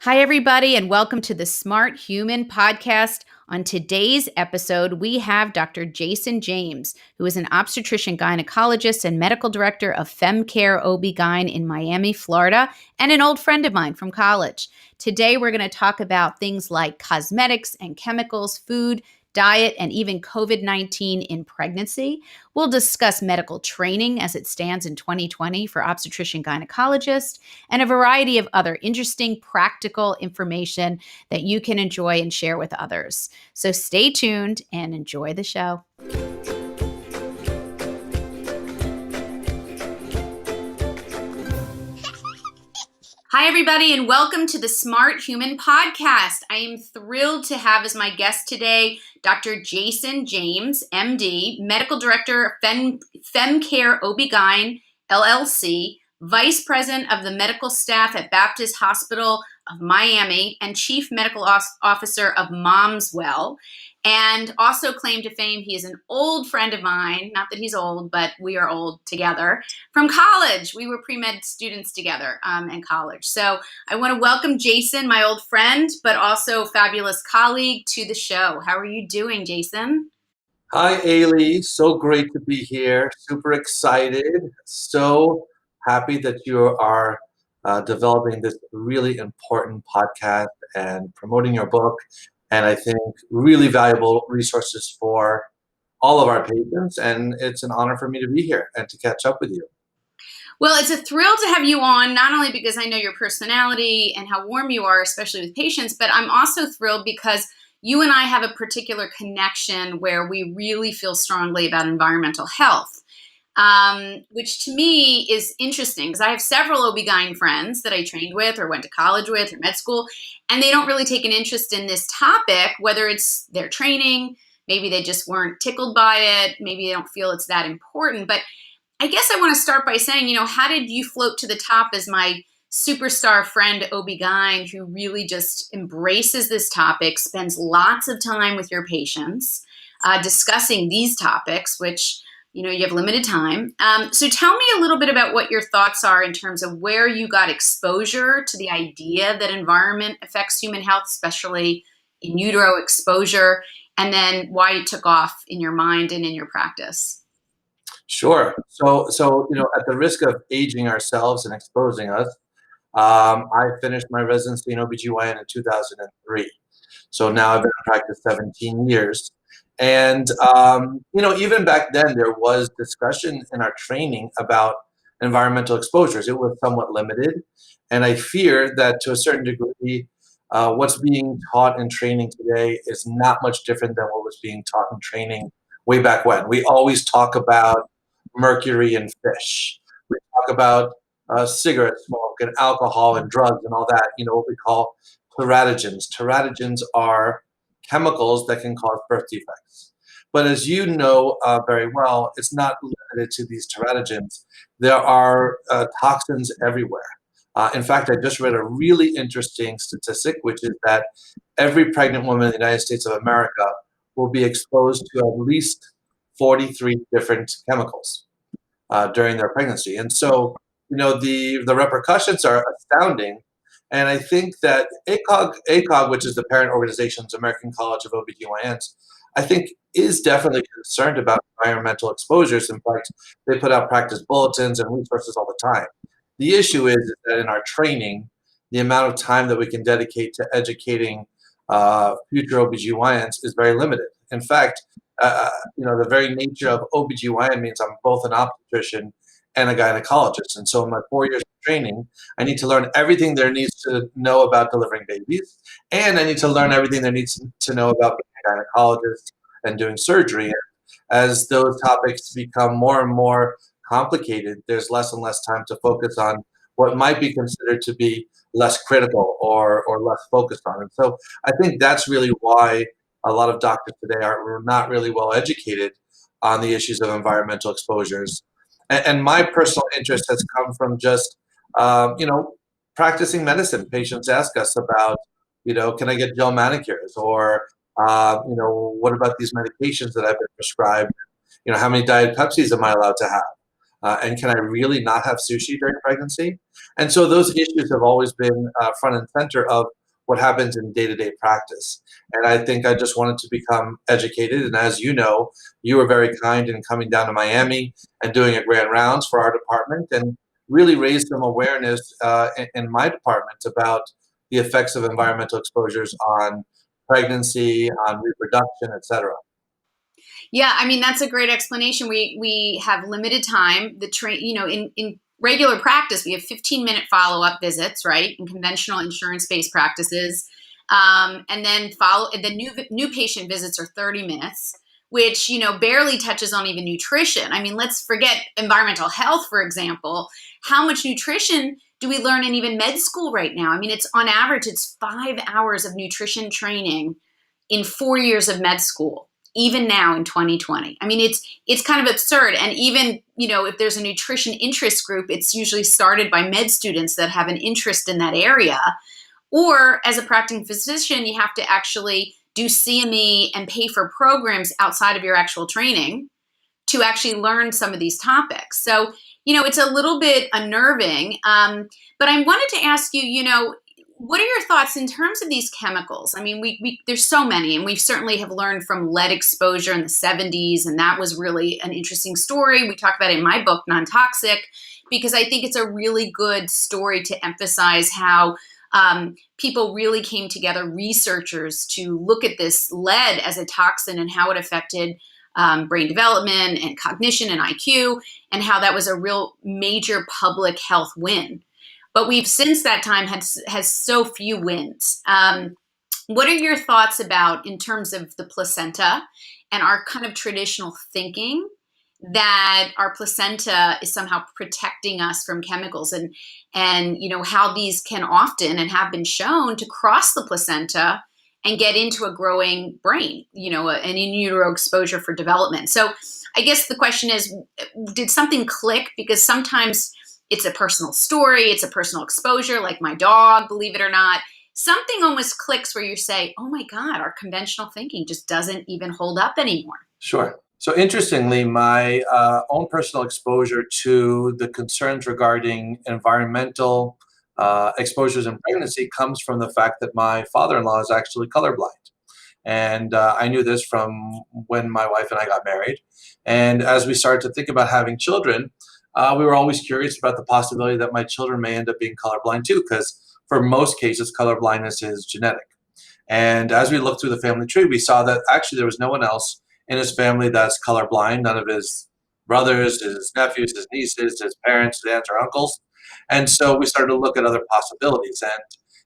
Hi, everybody, and welcome to the Smart Human Podcast. On today's episode, we have Dr. Jason James, who is an obstetrician-gynecologist and medical director of FemCare OB-GYN in Miami, Florida, and an old friend of mine from college. Today, we're going to talk about things like cosmetics and chemicals, food, diet, and even COVID-19 in pregnancy. We'll discuss medical training as it stands in 2020 for obstetrician-gynecologists and a variety of other interesting, practical information that you can enjoy and share with others. So stay tuned and enjoy the show. Hi, everybody, and welcome to the Smart Human Podcast. I am thrilled to have as my guest today Dr. Jason James, MD, Medical Director, FemCare OB-GYN, LLC, Vice President of the Medical Staff at Baptist Hospital of Miami, and Chief Medical Officer of MomsWell. And also claim to fame, he is an old friend of mine, not that he's old, but we are old together, from college. We were pre-med students together in college. So I want to welcome Jason, my old friend, but also fabulous colleague, to the show. How are you doing, Jason? Hi, Ailey. So great to be here. Super excited. So happy that you are developing this really important podcast and promoting your book. And I think really valuable resources for all of our patients. And it's an honor for me to be here and to catch up with you. Well, it's a thrill to have you on, not only because I know your personality and how warm you are, especially with patients, but I'm also thrilled because you and I have a particular connection where we really feel strongly about environmental health, which to me is interesting because I have several OB-GYN friends that I trained with or went to college with or med school, and they don't really take an interest in this topic, whether it's their training, maybe they just weren't tickled by it, maybe they don't feel it's that important. But I guess I want to start by saying, how did you float to the top as my superstar friend OB-GYN who really just embraces this topic, spends lots of time with your patients discussing these topics, which, you have limited time. So tell me a little bit about what your thoughts are in terms of where you got exposure to the idea that environment affects human health, especially in utero exposure, and then why it took off in your mind and in your practice. Sure. So at the risk of aging ourselves and exposing us, I finished my residency in OBGYN in 2003. So now I've been in practice 17 years. And, even back then there was discussion in our training about environmental exposures. It was somewhat limited. And I fear that to a certain degree, what's being taught in training today is not much different than what was being taught in training way back when. We always talk about mercury in fish. We talk about cigarette smoke and alcohol and drugs and all that, what we call teratogens. Teratogens are chemicals that can cause birth defects. But as you know very well, it's not limited to these teratogens. There are toxins everywhere. In fact, I just read a really interesting statistic, which is that every pregnant woman in the United States of America will be exposed to at least 43 different chemicals during their pregnancy. And so, the repercussions are astounding. And I think that ACOG, which is the parent organization's American College of OBGYNs, I think is definitely concerned about environmental exposures. In fact, they put out practice bulletins and resources all the time. The issue is that in our training, the amount of time that we can dedicate to educating future OBGYNs is very limited. In fact, the very nature of OBGYN means I'm both an obstetrician and a gynecologist. And so in my 4 years of training, I need to learn everything there needs to know about delivering babies. And I need to learn everything there needs to know about being a gynecologist and doing surgery. As those topics become more and more complicated, there's less and less time to focus on what might be considered to be less critical or less focused on. And so I think that's really why a lot of doctors today are not really well educated on the issues of environmental exposures. And my personal interest has come from just, practicing medicine. Patients ask us about, can I get gel manicures? Or, what about these medications that I've been prescribed? How many Diet Pepsis am I allowed to have? And can I really not have sushi during pregnancy? And so those issues have always been front and center of what happens in day-to-day practice. And I think I just wanted to become educated. And as you know, you were very kind in coming down to Miami and doing a grand rounds for our department and really raised some awareness in my department about the effects of environmental exposures on pregnancy, on reproduction, et cetera. Yeah, I mean that's a great explanation. We have limited time. The train, in regular practice, we have 15-minute follow-up visits, right? In conventional insurance-based practices, and then new patient visits are 30 minutes, which barely touches on even nutrition. I mean, let's forget environmental health, for example. How much nutrition do we learn in even med school right now? I mean, it's on average, it's 5 hours of nutrition training in 4 years of med school, even now in 2020. I mean, it's kind of absurd. And even, if there's a nutrition interest group, it's usually started by med students that have an interest in that area. Or as a practicing physician, you have to actually do CME and pay for programs outside of your actual training to actually learn some of these topics. So, it's a little bit unnerving. But I wanted to ask you, what are your thoughts in terms of these chemicals? I mean, there's so many, and we certainly have learned from lead exposure in the 70s, and that was really an interesting story. We talk about it in my book, Non-Toxic, because I think it's a really good story to emphasize how people really came together, researchers, to look at this lead as a toxin and how it affected brain development and cognition and IQ, and how that was a real major public health win. But we've since that time has so few wins. What are your thoughts about in terms of the placenta and our kind of traditional thinking that our placenta is somehow protecting us from chemicals and how these can often and have been shown to cross the placenta and get into a growing brain, an in utero exposure for development. So I guess the question is, did something click? Because sometimes it's a personal story, it's a personal exposure, like my dog, believe it or not. Something almost clicks where you say, oh my God, our conventional thinking just doesn't even hold up anymore. Sure. So interestingly, my own personal exposure to the concerns regarding environmental exposures in pregnancy comes from the fact that my father-in-law is actually colorblind. And I knew this from when my wife and I got married. And as we started to think about having children, we were always curious about the possibility that my children may end up being colorblind too, because for most cases, colorblindness is genetic. And as we looked through the family tree, we saw that actually there was no one else in his family that's colorblind, none of his brothers, his nephews, his nieces, his parents, his aunts or uncles. And so we started to look at other possibilities. And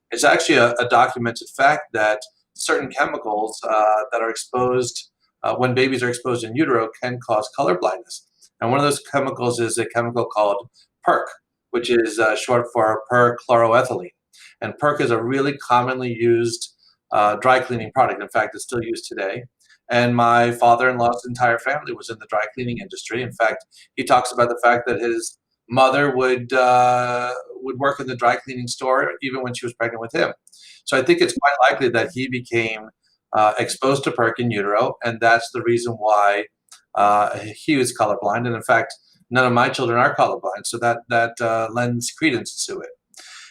it's actually a documented fact that certain chemicals that are exposed when babies are exposed in utero can cause color blindness. And one of those chemicals is a chemical called PERC, which is short for perchloroethylene. And PERC is a really commonly used dry cleaning product. In fact, it's still used today. And my father-in-law's entire family was in the dry cleaning industry. In fact, he talks about the fact that his mother would work in the dry cleaning store even when she was pregnant with him. So I think it's quite likely that he became exposed to PERC in utero, and that's the reason why he was colorblind. And in fact, none of my children are colorblind, so that lends credence to it.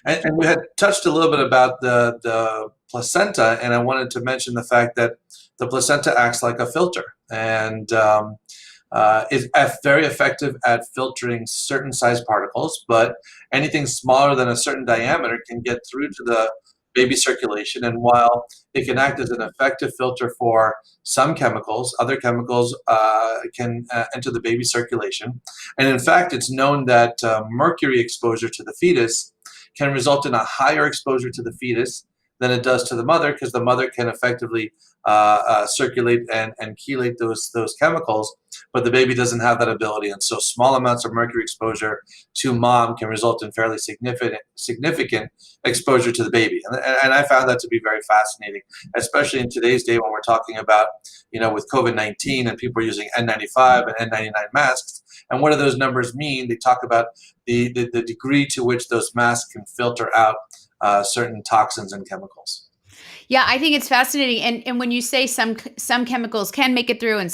And we had touched a little bit about the placenta, and I wanted to mention the fact that the placenta acts like a filter and is very effective at filtering certain size particles, but anything smaller than a certain diameter can get through to the baby circulation. And while it can act as an effective filter for some chemicals, other chemicals can enter the baby circulation. And in fact, it's known that mercury exposure to the fetus can result in a higher exposure to the fetus than it does to the mother, because the mother can effectively circulate and chelate those chemicals, but the baby doesn't have that ability. And so small amounts of mercury exposure to mom can result in fairly significant exposure to the baby. And I found that to be very fascinating, especially in today's day when we're talking about, with COVID-19 and people are using N95 and N99 masks. And what do those numbers mean? They talk about the degree to which those masks can filter out certain toxins and chemicals. Yeah, I think it's fascinating. And when you say some chemicals can make it through and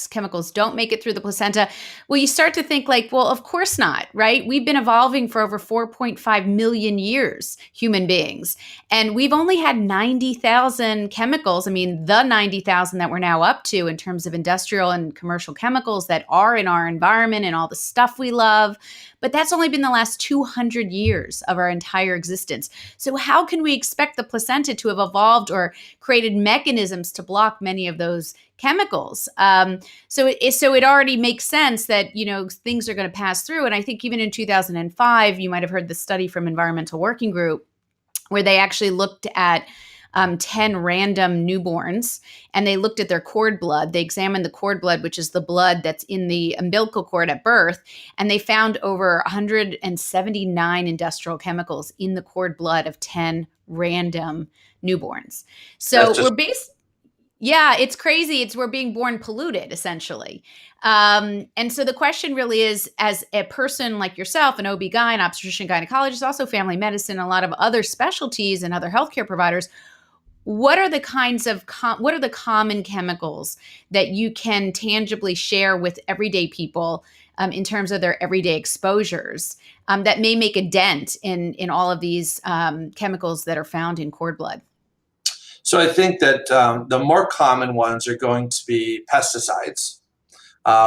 chemicals don't make it through the placenta, well, you start to think like, well, of course not, right? We've been evolving for over 4.5 million years, human beings, and we've only had 90,000 chemicals. I mean, the 90,000 that we're now up to in terms of industrial and commercial chemicals that are in our environment and all the stuff we love. But that's only been the last 200 years of our entire existence. So how can we expect the placenta to have evolved or created mechanisms to block many of those chemicals? So it already makes sense that things are going to pass through. And I think even in 2005, you might have heard the study from Environmental Working Group where they actually looked at 10 random newborns, and they looked at their cord blood. They examined the cord blood, which is the blood that's in the umbilical cord at birth, and they found over 179 industrial chemicals in the cord blood of 10 random newborns. So yeah, it's crazy. We're being born polluted, essentially. And so the question really is, as a person like yourself, an OB-GYN, obstetrician, gynecologist, also family medicine, a lot of other specialties and other healthcare providers, what are the what are the common chemicals that you can tangibly share with everyday people in terms of their everyday exposures that may make a dent in all of these chemicals that are found in cord blood? So I think that the more common ones are going to be pesticides,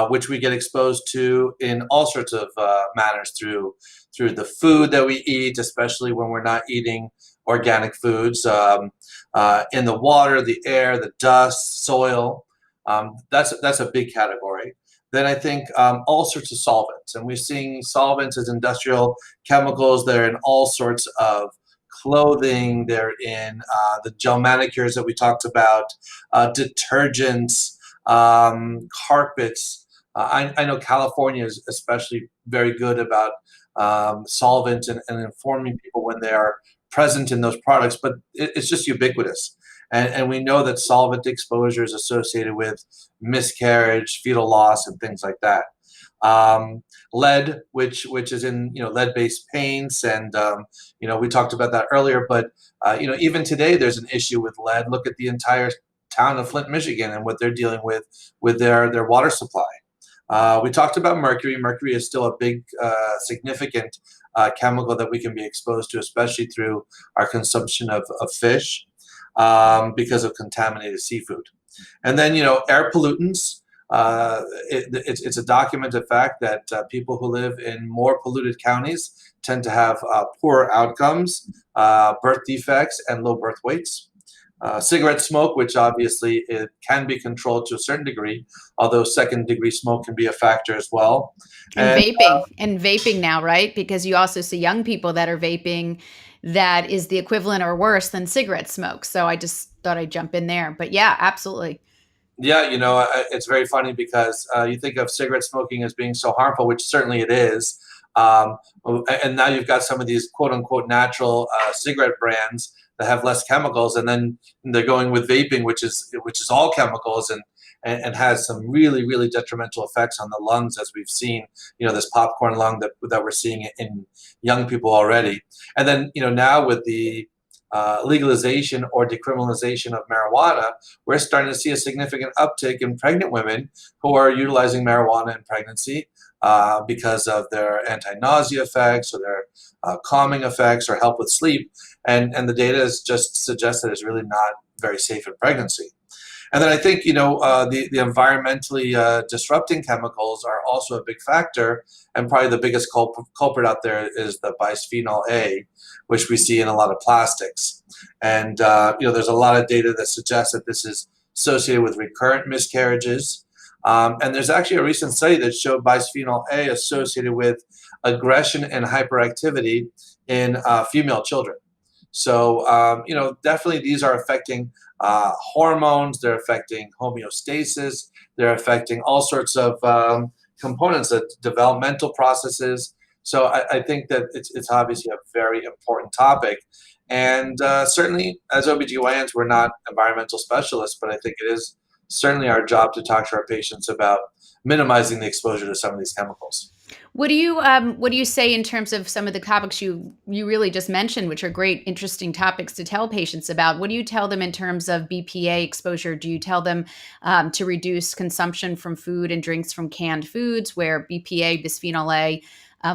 which we get exposed to in all sorts of manners through the food that we eat, especially when we're not eating organic foods, in the water, the air, the dust, soil. That's a big category. Then I think all sorts of solvents, and we're seeing solvents as industrial chemicals. They're in all sorts of clothing. They're in the gel manicures that we talked about, detergents, carpets. I know California is especially very good about solvents and informing people when they are present in those products, but it's just ubiquitous. And we know that solvent exposure is associated with miscarriage, fetal loss, and things like that. Lead, which is in lead-based paints, and we talked about that earlier. But even today, there's an issue with lead. Look at the entire town of Flint, Michigan, and what they're dealing with their water supply. We talked about mercury. Mercury is still a big, significant chemical that we can be exposed to, especially through our consumption of fish because of contaminated seafood. And then, air pollutants. It's a documented fact that people who live in more polluted counties tend to have poorer outcomes, birth defects, and low birth weights. Cigarette smoke, which obviously it can be controlled to a certain degree, although second-degree smoke can be a factor as well. And vaping now, right? Because you also see young people that are vaping that is the equivalent or worse than cigarette smoke. So I just thought I'd jump in there. But yeah, absolutely. Yeah, it's very funny because you think of cigarette smoking as being so harmful, which certainly it is. And now you've got some of these quote unquote natural cigarette brands that have less chemicals, and then they're going with vaping, which is all chemicals and has some really, really detrimental effects on the lungs, as we've seen, this popcorn lung that we're seeing in young people already. And then, now with the legalization or decriminalization of marijuana, we're starting to see a significant uptick in pregnant women who are utilizing marijuana in pregnancy because of their anti-nausea effects or their calming effects or help with sleep. And the data is just suggests that it's really not very safe in pregnancy. And then I think, the environmentally disrupting chemicals are also a big factor. And probably the biggest culprit out there is the bisphenol A, which we see in a lot of plastics. And, there's a lot of data that suggests that this is associated with recurrent miscarriages. And there's actually a recent study that showed bisphenol A associated with aggression and hyperactivity in female children. So, definitely these are affecting hormones, they're affecting homeostasis, they're affecting all sorts of components, of developmental processes. So I think that it's obviously a very important topic. And certainly as OBGYNs, we're not environmental specialists, but I think it is certainly our job to talk to our patients about minimizing the exposure to some of these chemicals. What do you say in terms of some of the topics you really just mentioned, which are great, interesting topics to tell patients about? What do you tell them in terms of BPA exposure? Do you tell them to reduce consumption from food and drinks from canned foods, where BPA, bisphenol A,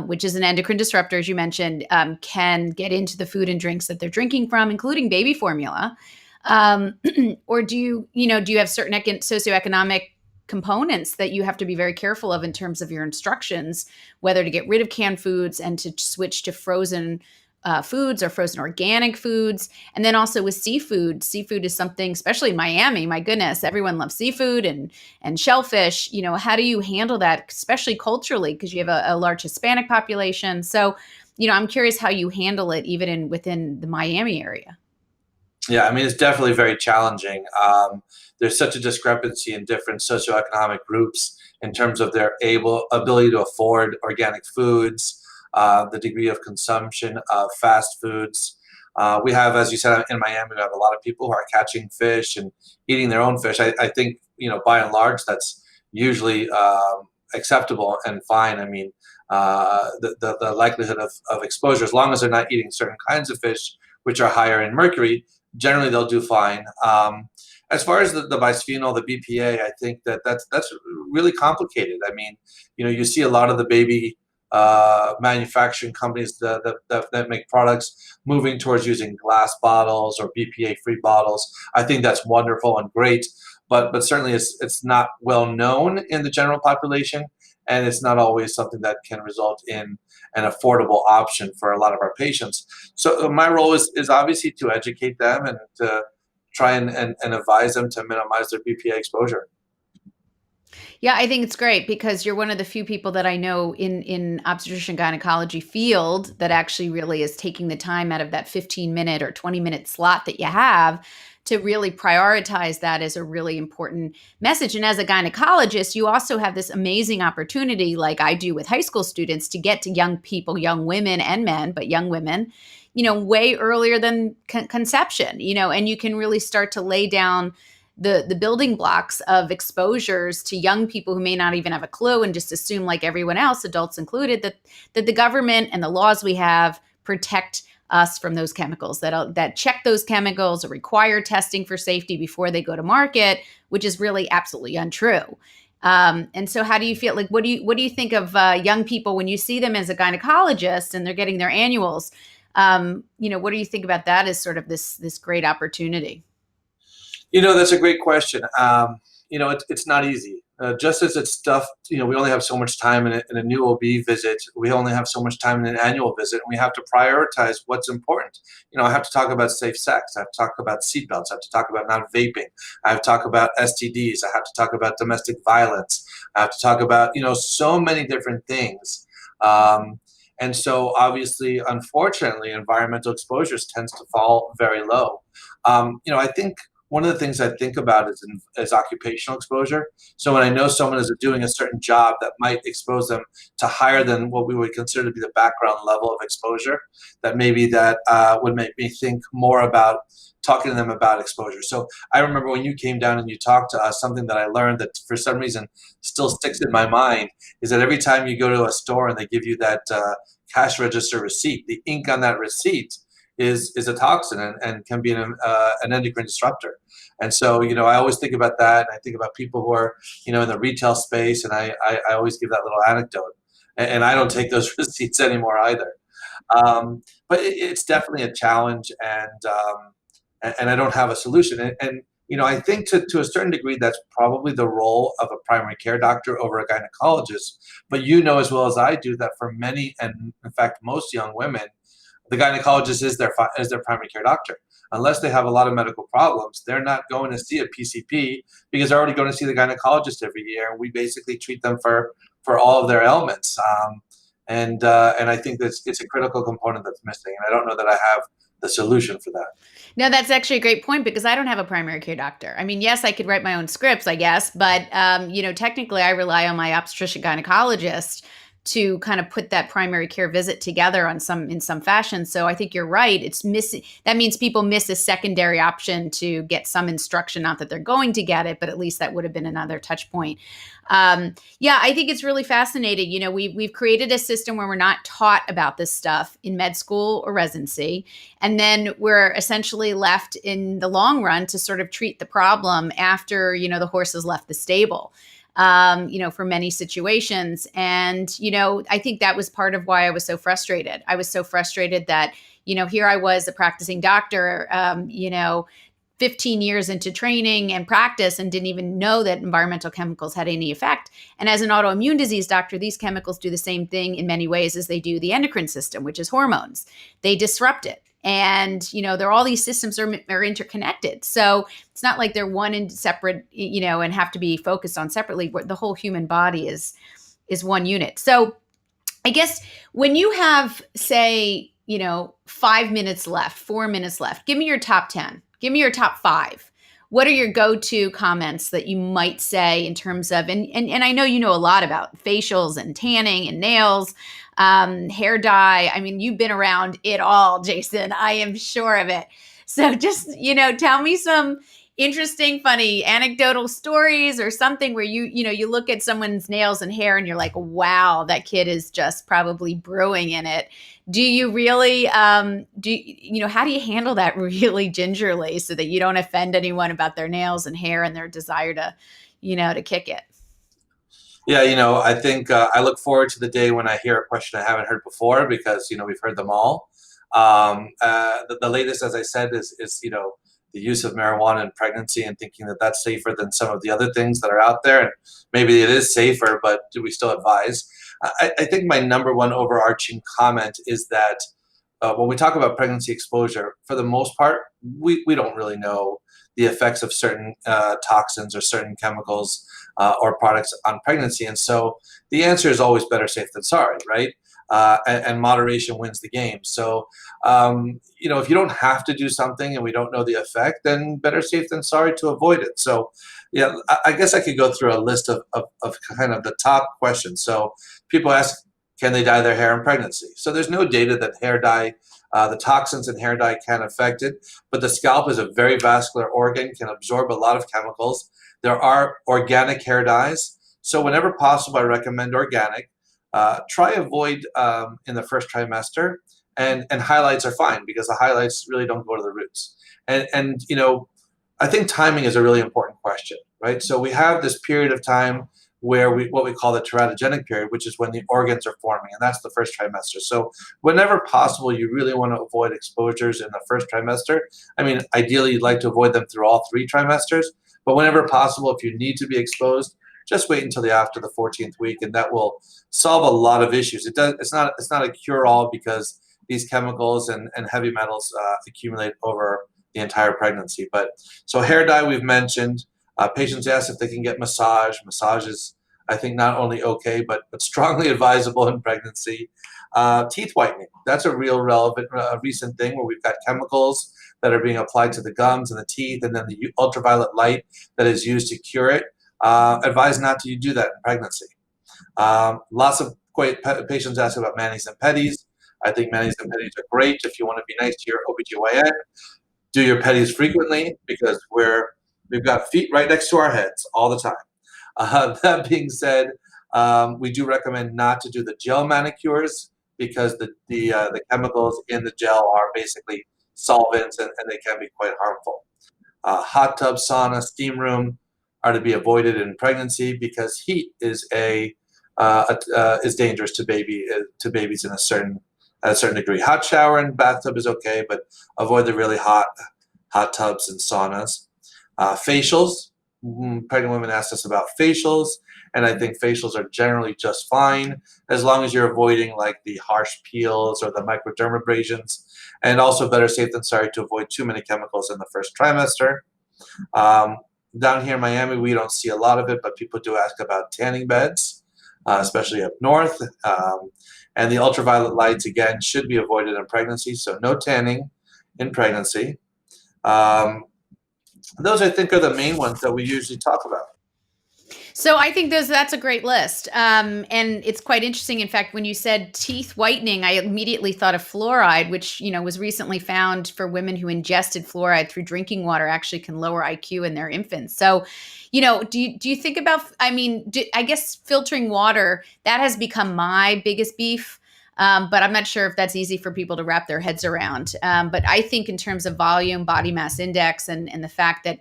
which is an endocrine disruptor, as you mentioned, can get into the food and drinks that they're drinking from, including baby formula? Um, or do you have certain socioeconomic components that you have to be very careful of in terms of your instructions, whether to get rid of canned foods and to switch to frozen foods or frozen organic foods? And then also with seafood, seafood is something, especially in Miami, my goodness, everyone loves seafood and shellfish. How do you handle that, especially culturally, because you have a large Hispanic population? So, I'm curious how you handle it even within the Miami area. Yeah, I mean, it's definitely very challenging. There's such a discrepancy in different socioeconomic groups in terms of their ability to afford organic foods, the degree of consumption of fast foods. We have, as you said, in Miami, we have a lot of people who are catching fish and eating their own fish. I think, by and large, that's usually acceptable and fine. I mean, the likelihood of exposure, as long as they're not eating certain kinds of fish, which are higher in mercury, generally they'll do fine. As far as the bisphenol, the BPA, I think that's really complicated. I mean, you see a lot of the baby manufacturing companies that make products moving towards using glass bottles or BPA-free bottles. I think that's wonderful and great, but certainly it's not well known in the general population, and it's not always something that can result in an affordable option for a lot of our patients. So my role is obviously to educate them and to try and advise them to minimize their BPA exposure. Yeah, I think it's great because you're one of the few people that I know in obstetrician gynecology field that actually really is taking the time out of that 15-minute or 20-minute slot that you have to really prioritize that as a really important message. And as a gynecologist, you also have this amazing opportunity, like I do with high school students, to get to young people, young women and men, but young women, way earlier than conception, and you can really start to lay down the building blocks of exposures to young people who may not even have a clue and just assume, like everyone else, adults included, that the government and the laws we have protect us from those chemicals, that check those chemicals or require testing for safety before they go to market, which is really absolutely untrue. And so how do you feel, like what do you think of young people when you see them as a gynecologist and they're getting their annuals? What do you think about that as sort of this great opportunity? That's a great question. It's not easy. Just as it's tough, we only have so much time in a new OB visit. We only have so much time in an annual visit, and we have to prioritize what's important. I have to talk about safe sex. I have to talk about seatbelts. I have to talk about not vaping. I have to talk about STDs. I have to talk about domestic violence. I have to talk about, so many different things. And so obviously, unfortunately, environmental exposures tends to fall very low. I think one of the things I think about is occupational exposure. So when I know someone is doing a certain job that might expose them to higher than what we would consider to be the background level of exposure, that would make me think more about talking to them about exposure. So I remember when you came down and you talked to us, something that I learned that for some reason still sticks in my mind is that every time you go to a store and they give you that cash register receipt, the ink on that receipt is a toxin and can be an endocrine disruptor. And so, I always think about that. And I think about people who are, in the retail space. And I always give that little anecdote. And I don't take those receipts anymore either. But it's definitely a challenge. And I don't have a solution. I think to a certain degree, that's probably the role of a primary care doctor over a gynecologist. But as well as I do that for many, and in fact, most young women, the gynecologist is their primary care doctor. Unless they have a lot of medical problems, they're not going to see a PCP because they're already going to see the gynecologist every year, and we basically treat them for all of their ailments. And I think that it's a critical component that's missing, and I don't know that I have the solution for that. No, that's actually a great point because I don't have a primary care doctor. I mean, yes, I could write my own scripts, I guess, but technically, I rely on my obstetrician gynecologist to kind of put that primary care visit together in some fashion. So I think you're right. It's missing. That means people miss a secondary option to get some instruction. Not that they're going to get it, but at least that would have been another touch point. Yeah, I think it's really fascinating. You know, we've created a system where we're not taught about this stuff in med school or residency, and then we're essentially left in the long run to sort of treat the problem after, you know, the horse has left the stable. You know, for many situations. And, you know, I think that was part of why I was so frustrated. I was so frustrated that, you know, here I was a practicing doctor, you know, 15 years into training and practice and didn't even know that environmental chemicals had any effect. And as an autoimmune disease doctor, these chemicals do the same thing in many ways as they do the endocrine system, which is hormones. They disrupt it. And, you know, all these systems are interconnected. So it's not like they're one and separate, you know, and have to be focused on separately. The whole human body is one unit. So I guess when you have, say, you know, 5 minutes left, 4 minutes left, give me your top 10, give me your top 5. What are your go-to comments that you might say in terms of, and I know you know a lot about facials and tanning and nails, hair dye. I mean, you've been around it all, Jason. I am sure of it. So just, you know, tell me some interesting, funny anecdotal stories or something where you know, you look at someone's nails and hair and you're like, wow, that kid is just probably brewing in it. Do you really, you know, how do you handle that really gingerly so that you don't offend anyone about their nails and hair and their desire to, you know, to kick it? Yeah, you know, I think I look forward to the day when I hear a question I haven't heard before because, you know, we've heard them all. The latest, as I said, is, you know, the use of marijuana in pregnancy and thinking that that's safer than some of the other things that are out there. And maybe it is safer, but do we still advise? I think my number one overarching comment is that when we talk about pregnancy exposure, for the most part, we don't really know the effects of certain toxins or certain chemicals or products on pregnancy. And so the answer is always better safe than sorry, right? And moderation wins the game. So, you know, if you don't have to do something and we don't know the effect, then better safe than sorry to avoid it. So, yeah, I guess I could go through a list of kind of the top questions. So people ask, can they dye their hair in pregnancy? So there's no data that hair dye, the toxins in hair dye can affect it, but the scalp is a very vascular organ, can absorb a lot of chemicals. There are organic hair dyes. So whenever possible, I recommend organic. Try avoid in the first trimester, and highlights are fine because the highlights really don't go to the roots. And you know, I think timing is a really important question, right? So we have this period of time where what we call the teratogenic period, which is when the organs are forming, and that's the first trimester. So whenever possible, you really want to avoid exposures in the first trimester. I mean, ideally, you'd like to avoid them through all 3 trimesters, but whenever possible, if you need to be exposed, just wait until after the 14th week, and that will solve a lot of issues. It's not a cure-all because these chemicals and heavy metals accumulate over the entire pregnancy. But so hair dye we've mentioned. Patients ask if they can get massage. Massage is, I think, not only okay, but strongly advisable in pregnancy. Teeth whitening, that's a real relevant, recent thing where we've got chemicals that are being applied to the gums and the teeth, and then the ultraviolet light that is used to cure it. Advise not to do that in pregnancy. Lots of patients ask about manis and pedis. I think manis and pedis are great if you want to be nice to your OBGYN. Do your pedis frequently because we've got feet right next to our heads all the time. That being said, we do recommend not to do the gel manicures because the chemicals in the gel are basically solvents and they can be quite harmful. Hot tub, sauna, steam room are to be avoided in pregnancy because heat is is dangerous to babies in a certain degree. Hot shower and bathtub is okay, but avoid the really hot tubs and saunas. Facials, pregnant women ask us about facials, and I think facials are generally just fine as long as you're avoiding like the harsh peels or the microdermabrasions, and also better safe than sorry to avoid too many chemicals in the first trimester. Down here in Miami, we don't see a lot of it, but people do ask about tanning beds, especially up north. And the ultraviolet lights, again, should be avoided in pregnancy, so no tanning in pregnancy. Those, I think, are the main ones that we usually talk about. So I think that's a great list. And it's quite interesting. In fact, when you said teeth whitening, I immediately thought of fluoride, which, was recently found for women who ingested fluoride through drinking water actually can lower IQ in their infants. So, do you think about, I guess filtering water, that has become my biggest beef. But I'm not sure if that's easy for people to wrap their heads around. But I think in terms of volume, body mass index, and the fact that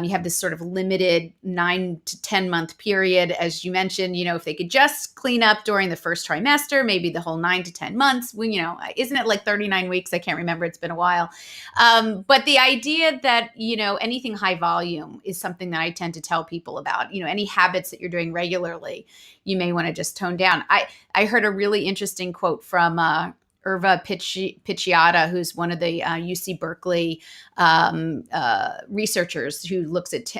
you have this sort of limited 9 to 10 month period, as you mentioned. If they could just clean up during the first trimester, maybe the whole 9 to 10 months. When isn't it like 39 weeks? I can't remember. It's been a while. But the idea that anything high volume is something that I tend to tell people about. Any habits that you're doing regularly, you may want to just tone down. I heard a really interesting quote from Irva Picciata, who's one of the UC Berkeley researchers who looks at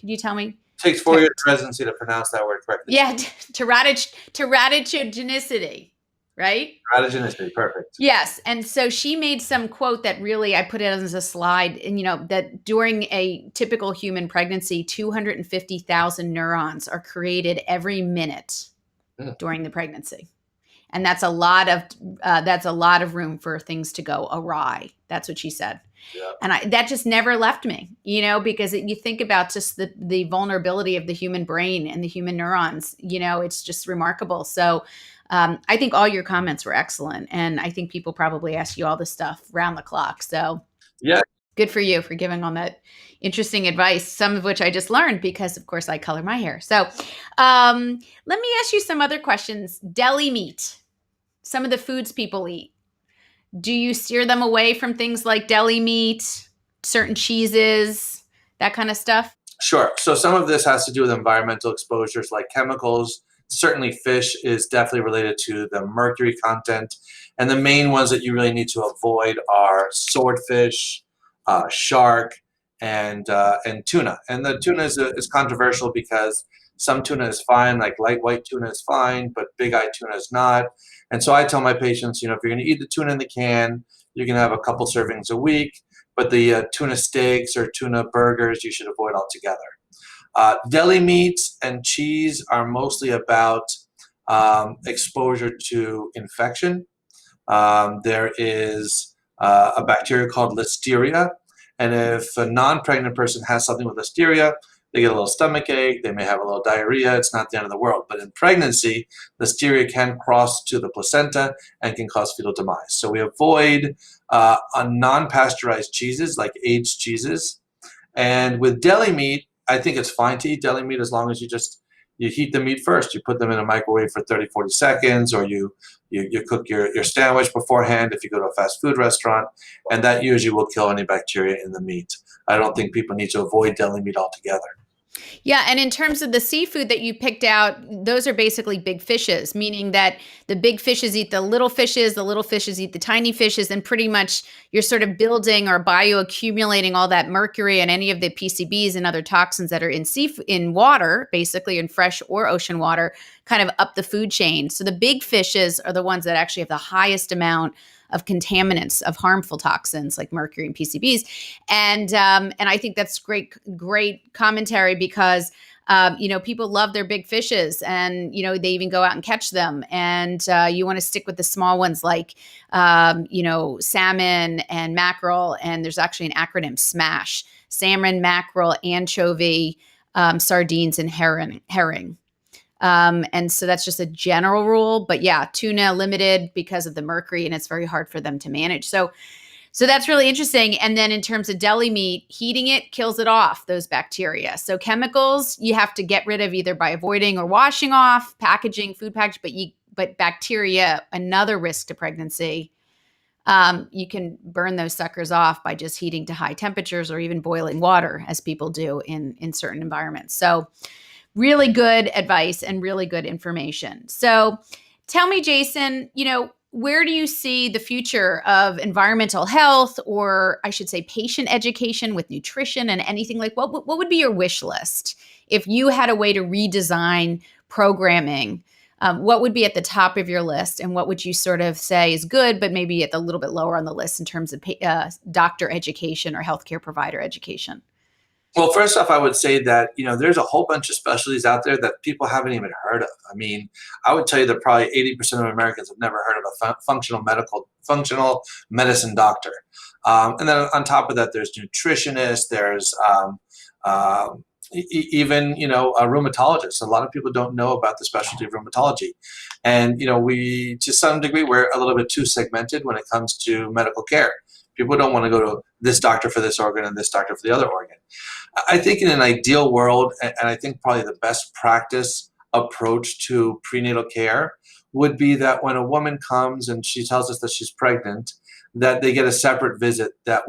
Could you tell me? It takes 4 years residency to pronounce that word correctly. Yeah, teratogenicity, right? Teratogenicity, perfect. Yes. And so she made some quote that really, I put it as a slide, and that during a typical human pregnancy, 250,000 neurons are created every minute during the pregnancy. And that's a lot of room for things to go awry. That's what she said. Yeah. And that just never left me, because you think about just the vulnerability of the human brain and the human neurons, it's just remarkable. So I think all your comments were excellent. And I think people probably ask you all this stuff round the clock. So yeah, good for you for giving all that interesting advice, some of which I just learned because, of course, I color my hair. So let me ask you some other questions. Deli meat, some of the foods people eat. Do you steer them away from things like deli meat, certain cheeses, that kind of stuff? Sure. So some of this has to do with environmental exposures like chemicals. Certainly fish is definitely related to the mercury content. And the main ones that you really need to avoid are swordfish, shark, and tuna. And the tuna is controversial because some tuna is fine, like light white tuna is fine, but big eye tuna is not. And so I tell my patients, if you're going to eat the tuna in the can, you can have a couple servings a week, but the tuna steaks or tuna burgers you should avoid altogether. Deli meats and cheese are mostly about exposure to infection. There is a bacteria called Listeria, and if a non-pregnant person has something with Listeria, they get a little stomach ache, they may have a little diarrhea, it's not the end of the world. But in pregnancy, Listeria can cross to the placenta and can cause fetal demise. So we avoid non-pasteurized cheeses like aged cheeses. And with deli meat, I think it's fine to eat deli meat as long as you heat the meat first. You put them in a microwave for 30, 40 seconds, or you cook your sandwich beforehand if you go to a fast food restaurant, and that usually will kill any bacteria in the meat. I don't think people need to avoid deli meat altogether. Yeah. And in terms of the seafood that you picked out, those are basically big fishes, meaning that the big fishes eat the little fishes eat the tiny fishes, and pretty much you're sort of building or bioaccumulating all that mercury and any of the PCBs and other toxins that are in water, basically in fresh or ocean water, kind of up the food chain. So the big fishes are the ones that actually have the highest amount of contaminants, of harmful toxins like mercury and PCBs. And I think that's great commentary because, people love their big fishes and, they even go out and catch them. And you want to stick with the small ones like, salmon and mackerel. And there's actually an acronym, SMASH: salmon, mackerel, anchovy, sardines, and herring. And so that's just a general rule, but yeah, tuna limited because of the mercury, and it's very hard for them to manage. So that's really interesting. And then in terms of deli meat, heating it kills it off, those bacteria. So chemicals you have to get rid of either by avoiding or washing off, packaging, food package, but bacteria, another risk to pregnancy. You can burn those suckers off by just heating to high temperatures or even boiling water, as people do in certain environments. So really good advice and really good information. So tell me, Jason, where do you see the future of environmental health, or I should say patient education with nutrition and anything like what would be your wish list if you had a way to redesign programming? What would be at the top of your list, and what would you sort of say is good, but maybe at the little bit lower on the list in terms of doctor education or healthcare provider education? Well, first off, I would say that, there's a whole bunch of specialties out there that people haven't even heard of. I mean, I would tell you that probably 80% of Americans have never heard of a functional medicine doctor. And then on top of that, there's nutritionists, there's even, a rheumatologist. A lot of people don't know about the specialty of rheumatology. And, we, to some degree, we're a little bit too segmented when it comes to medical care. People don't want to go to this doctor for this organ and this doctor for the other organ. I think in an ideal world, and I think probably the best practice approach to prenatal care would be that when a woman comes and she tells us that she's pregnant, that they get a separate visit that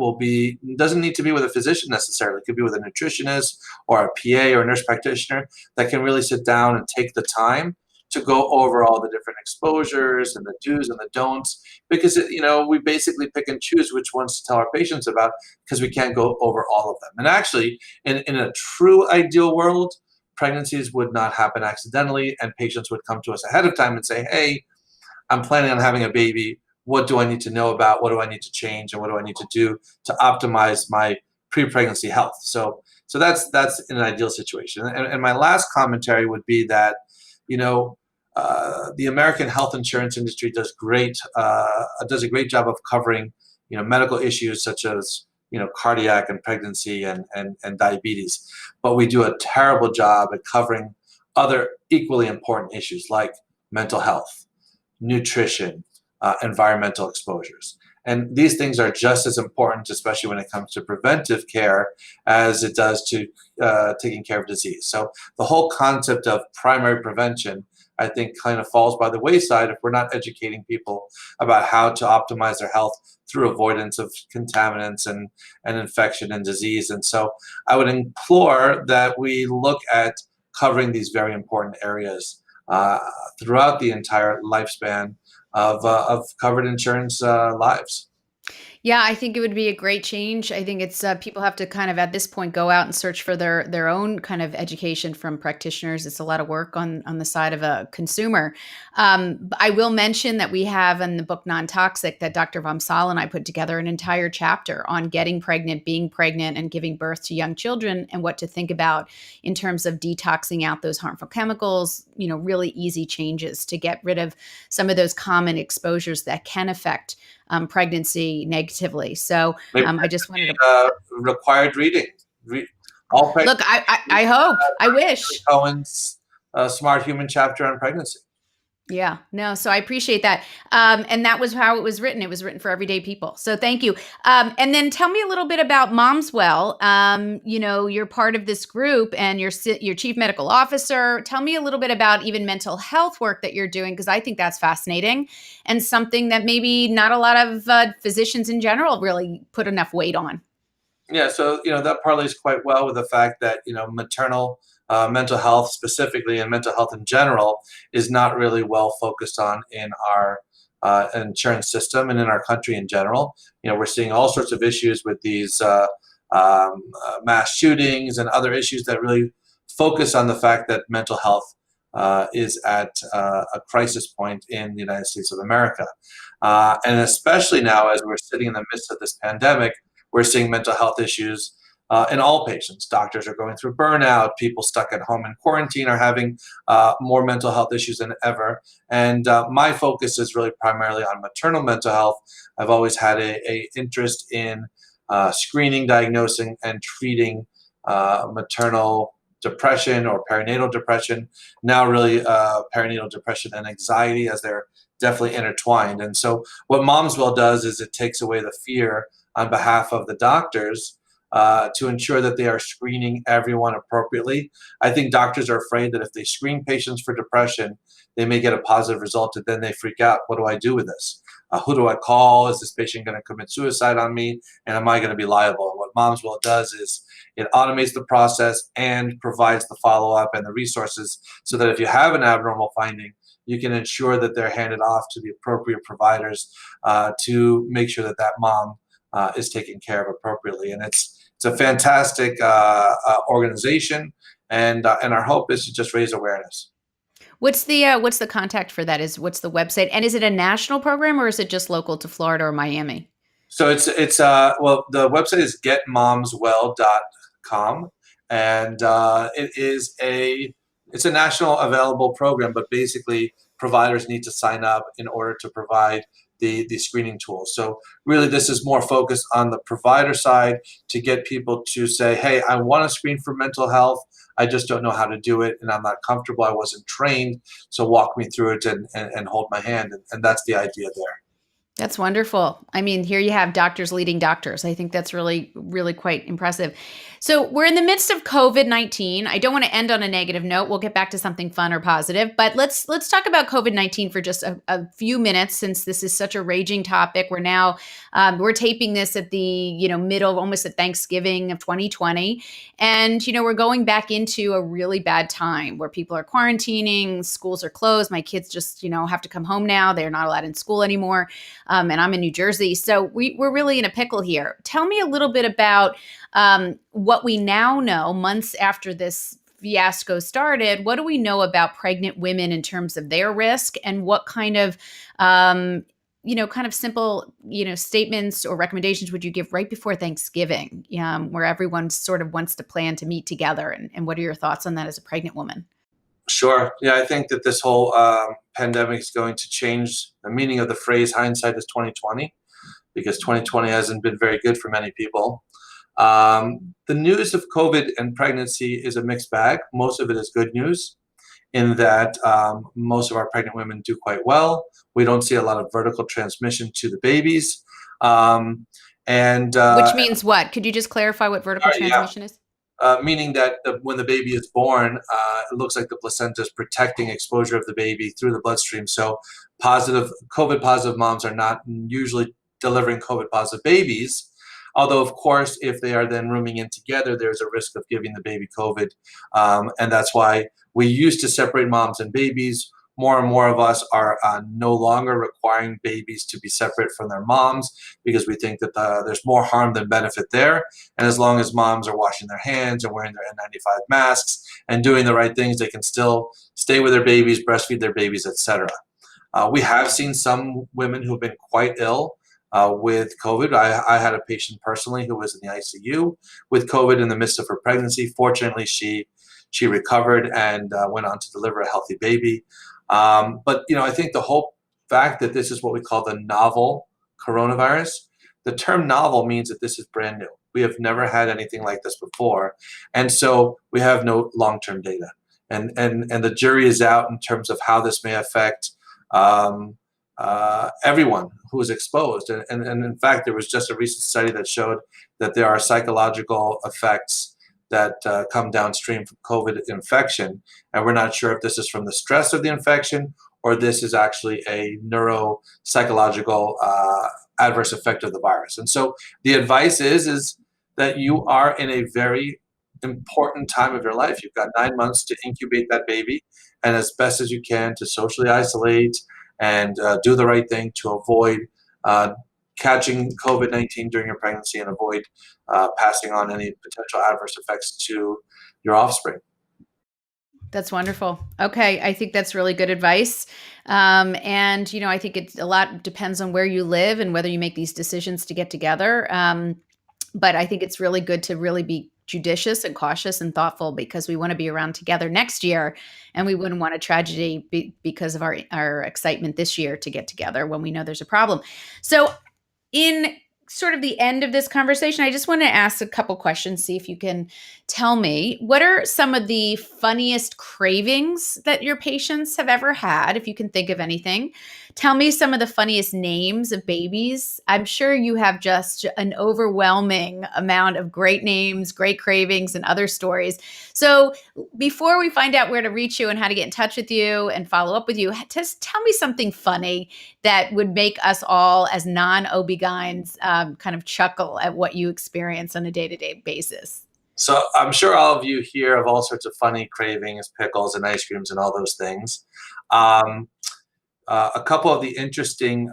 doesn't need to be with a physician necessarily. It could be with a nutritionist or a PA or a nurse practitioner that can really sit down and take the time to go over all the different exposures and the do's and the don'ts, because we basically pick and choose which ones to tell our patients about, because we can't go over all of them. And actually, in a true ideal world, pregnancies would not happen accidentally, and patients would come to us ahead of time and say, hey, I'm planning on having a baby. What do I need to know about? What do I need to change? And what do I need to do to optimize my pre-pregnancy health? So that's in an ideal situation. And my last commentary would be that, the American health insurance industry does a great job of covering, medical issues such as, cardiac and pregnancy and diabetes. But we do a terrible job at covering other equally important issues like mental health, nutrition, environmental exposures. And these things are just as important, especially when it comes to preventive care, as it does to taking care of disease. So the whole concept of primary prevention, I think, kind of falls by the wayside if we're not educating people about how to optimize their health through avoidance of contaminants and infection and disease. And so I would implore that we look at covering these very important areas throughout the entire lifespan of covered insurance lives. Yeah, I think it would be a great change. I think it's people have to kind of at this point go out and search for their own kind of education from practitioners. It's a lot of work on the side of a consumer. I will mention that we have in the book Non-Toxic that Dr. Vamsal and I put together an entire chapter on getting pregnant, being pregnant, and giving birth to young children, and what to think about in terms of detoxing out those harmful chemicals. Really easy changes to get rid of some of those common exposures that can affect pregnancy negatively. So I just wanted to required reading. Look. I hope. I wish. Cohen's Smart Human chapter on pregnancy. Yeah, no. So I appreciate that. And that was how it was written. It was written for everyday people. So thank you. And then tell me a little bit about MomsWell. You're part of this group and you're chief medical officer. Tell me a little bit about even mental health work that you're doing, because I think that's fascinating and something that maybe not a lot of physicians in general really put enough weight on. Yeah, so that parlays quite well with the fact that maternal mental health specifically and mental health in general is not really well focused on in our insurance system and in our country in general. We're seeing all sorts of issues with these mass shootings and other issues that really focus on the fact that mental health is at a crisis point in the United States of America. And especially now, as we're sitting in the midst of this pandemic, we're seeing mental health issues in all patients. Doctors are going through burnout. People stuck at home in quarantine are having more mental health issues than ever. And my focus is really primarily on maternal mental health. I've always had a interest in screening, diagnosing, and treating maternal depression or perinatal depression. Now really perinatal depression and anxiety, as they're definitely intertwined. And so what MomsWell does is it takes away the fear on behalf of the doctors to ensure that they are screening everyone appropriately. I think doctors are afraid that if they screen patients for depression, they may get a positive result, and then they freak out. What do I do with this? Who do I call? Is this patient going to commit suicide on me? And am I going to be liable? And what MomsWell does is it automates the process and provides the follow-up and the resources so that if you have an abnormal finding, you can ensure that they're handed off to the appropriate providers to make sure that that mom is taken care of appropriately. And it's a fantastic organization, and our hope is to just raise awareness. What's the contact for that? What's the website? And is it a national program or is it just local to Florida or Miami? So it's well, the website is getmomswell.com. MomsWell.com, and it's a national available program, but basically providers need to sign up in order to provide the screening tools. So really, this is more focused on the provider side to get people to say, hey, I want to screen for mental health. I just don't know how to do it, and I'm not comfortable. I wasn't trained, so walk me through it and hold my hand. And that's the idea there. That's wonderful. I mean, here you have doctors leading doctors. I think that's really, really quite impressive. So we're in the midst of COVID-19. I don't want to end on a negative note. We'll get back to something fun or positive, but let's talk about COVID-19 for just a few minutes, since this is such a raging topic. We're taping this at the middle, almost at Thanksgiving of 2020, and we're going back into a really bad time where people are quarantining, schools are closed. My kids just have to come home now. They're not allowed in school anymore. And I'm in New Jersey. So we're really in a pickle here. Tell me a little bit about what we now know months after this fiasco started. What do we know about pregnant women in terms of their risk, and what kind of, simple, statements or recommendations would you give right before Thanksgiving, where everyone sort of wants to plan to meet together? And what are your thoughts on that as a pregnant woman? Sure. Yeah, I think that this whole pandemic is going to change the meaning of the phrase "hindsight is 2020," because 2020 hasn't been very good for many people. The news of COVID and pregnancy is a mixed bag. Most of it is good news, in that most of our pregnant women do quite well. We don't see a lot of vertical transmission to the babies, Which means what? Could you just clarify what vertical transmission is? Meaning that when the baby is born, it looks like the placenta is protecting exposure of the baby through the bloodstream. So COVID-positive moms are not usually delivering COVID-positive babies. Although, of course, if they are then rooming in together, there's a risk of giving the baby COVID. And that's why we used to separate moms and babies. More and more of us are no longer requiring babies to be separate from their moms, because we think that there's more harm than benefit there. And as long as moms are washing their hands and wearing their N95 masks and doing the right things, they can still stay with their babies, breastfeed their babies, etc. We have seen some women who have been quite ill with COVID. I had a patient personally who was in the ICU with COVID in the midst of her pregnancy. Fortunately, she recovered and went on to deliver a healthy baby. But I think the whole fact that this is what we call the novel coronavirus, the term novel means that this is brand new. We have never had anything like this before. And so we have no long-term data. And the jury is out in terms of how this may affect everyone who is exposed. And in fact, there was just a recent study that showed that there are psychological effects that come downstream from COVID infection. And we're not sure if this is from the stress of the infection or this is actually a neuropsychological adverse effect of the virus. And so the advice is that you are in a very important time of your life. You've got 9 months to incubate that baby, and as best as you can to socially isolate and do the right thing to avoid catching COVID-19 during your pregnancy and avoid passing on any potential adverse effects to your offspring. That's wonderful. Okay. I think that's really good advice. And, I think a lot depends on where you live and whether you make these decisions to get together. But I think it's really good to really be judicious and cautious and thoughtful, because we want to be around together next year, and we wouldn't want a tragedy because of our excitement this year to get together when we know there's a problem. So in sort of the end of this conversation, I just want to ask a couple questions, see if you can tell me, what are some of the funniest cravings that your patients have ever had, if you can think of anything? Tell me some of the funniest names of babies. I'm sure you have just an overwhelming amount of great names, great cravings, and other stories. So before we find out where to reach you and how to get in touch with you and follow up with you, just tell me something funny that would make us all, as non-OB-GYNs, kind of chuckle at what you experience on a day-to-day basis. So I'm sure all of you here have all sorts of funny cravings, pickles and ice creams and all those things. A couple of the interesting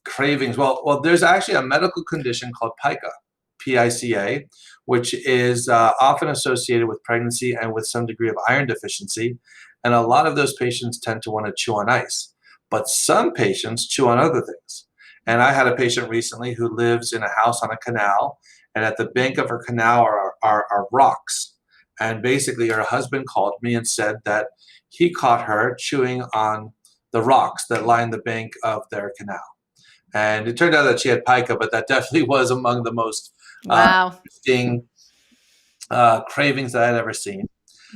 cravings. Well, there's actually a medical condition called pica, P-I-C-A, which is often associated with pregnancy and with some degree of iron deficiency. And a lot of those patients tend to want to chew on ice. But some patients chew on other things. And I had a patient recently who lives in a house on a canal, and at the bank of her canal are are rocks. And basically, her husband called me and said that he caught her chewing on the rocks that line the bank of their canal. And it turned out that she had pica, but that definitely was among the most Wow. interesting cravings that I'd ever seen.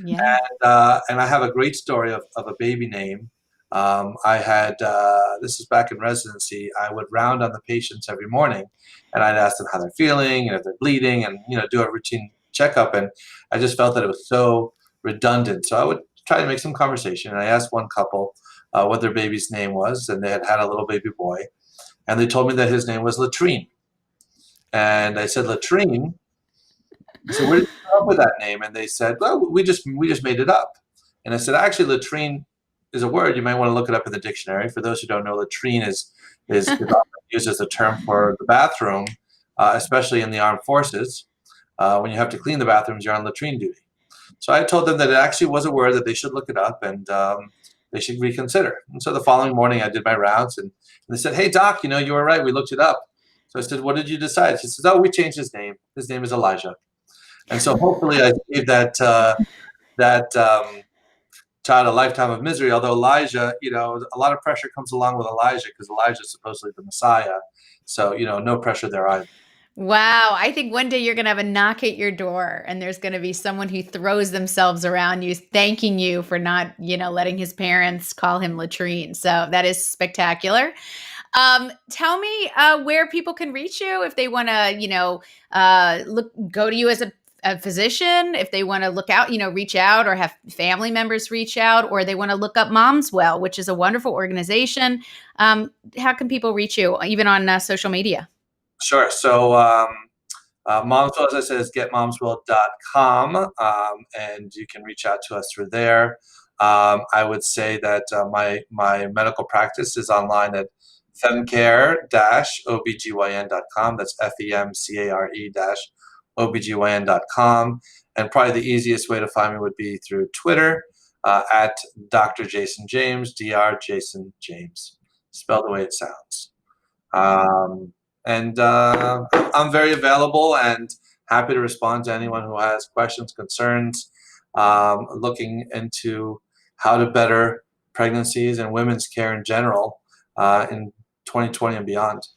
Yeah. And I have a great story of a baby name. I had, this is back in residency, I would round on the patients every morning and I'd ask them how they're feeling and if they're bleeding and, do a routine checkup. And I just felt that it was so redundant. So I would try to make some conversation. And I asked one couple what their baby's name was, and they had a little baby boy. And they told me that his name was Latrine. And I said, Latrine? So where did you come up with that name? And they said, well, we just made it up. And I said, actually, latrine is a word. You might want to look it up in the dictionary. For those who don't know, latrine is often used as a term for the bathroom, especially in the armed forces. When you have to clean the bathrooms, you're on latrine duty. So I told them that it actually was a word, that they should look it up and they should reconsider. And so the following morning, I did my rounds, and they said, hey, doc, you were right. We looked it up. So I said, what did you decide? She says, oh, we changed his name. His name is Elijah. And so hopefully I gave that child a lifetime of misery. Although Elijah, a lot of pressure comes along with Elijah because Elijah is supposedly the Messiah. So, no pressure there either. Wow. I think one day you're going to have a knock at your door and there's going to be someone who throws themselves around you, thanking you for not, letting his parents call him latrine. So that is spectacular. Tell me where people can reach you if they want to, go to you as a physician, if they want to look out, reach out, or have family members reach out, or they want to look up MomsWell, which is a wonderful organization. How can people reach you, even on social media? Sure. So MomsWell, as I said, is getmomswell.com, and you can reach out to us through there. I would say that my medical practice is online at femcare-obgyn.com. That's femcare-obgyn.com. And probably the easiest way to find me would be through Twitter at Dr. Jason James, Dr. Jason James, spelled the way it sounds. And I'm very available and happy to respond to anyone who has questions, concerns, looking into how to better pregnancies and women's care in general in 2020 and beyond.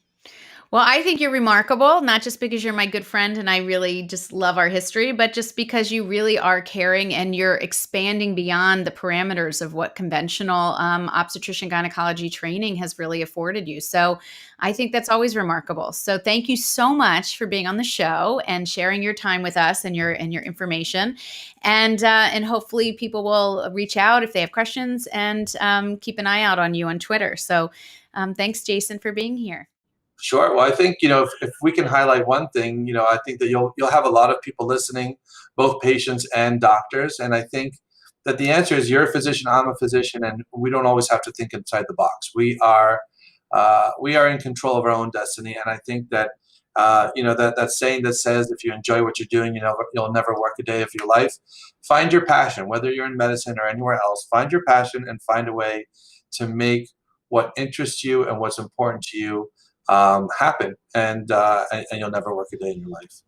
Well, I think you're remarkable, not just because you're my good friend and I really just love our history, but just because you really are caring and you're expanding beyond the parameters of what conventional obstetrician gynecology training has really afforded you. So I think that's always remarkable. So thank you so much for being on the show and sharing your time with us and your information. And hopefully people will reach out if they have questions, and keep an eye out on you on Twitter. So thanks, Jason, for being here. Sure. Well, I think, if we can highlight one thing, I think that you'll have a lot of people listening, both patients and doctors. And I think that the answer is, you're a physician, I'm a physician, and we don't always have to think inside the box. We are in control of our own destiny. And I think that, that saying that says, if you enjoy what you're doing, you'll never work a day of your life. Find your passion, whether you're in medicine or anywhere else. Find your passion and find a way to make what interests you and what's important to you happen, and you'll never work a day in your life.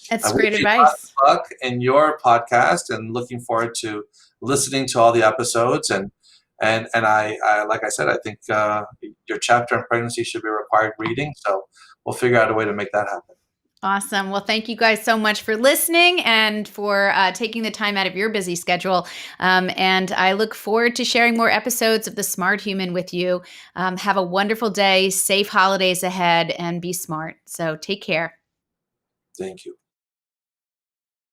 That's I great wish you lots advice. of luck in your podcast, and looking forward to listening to all the episodes. And I like I said, I think your chapter on pregnancy should be required reading. So we'll figure out a way to make that happen. Awesome. Well, thank you guys so much for listening and for taking the time out of your busy schedule. And I look forward to sharing more episodes of The Smart Human with you. Have a wonderful day, safe holidays ahead, and be smart. So take care. Thank you.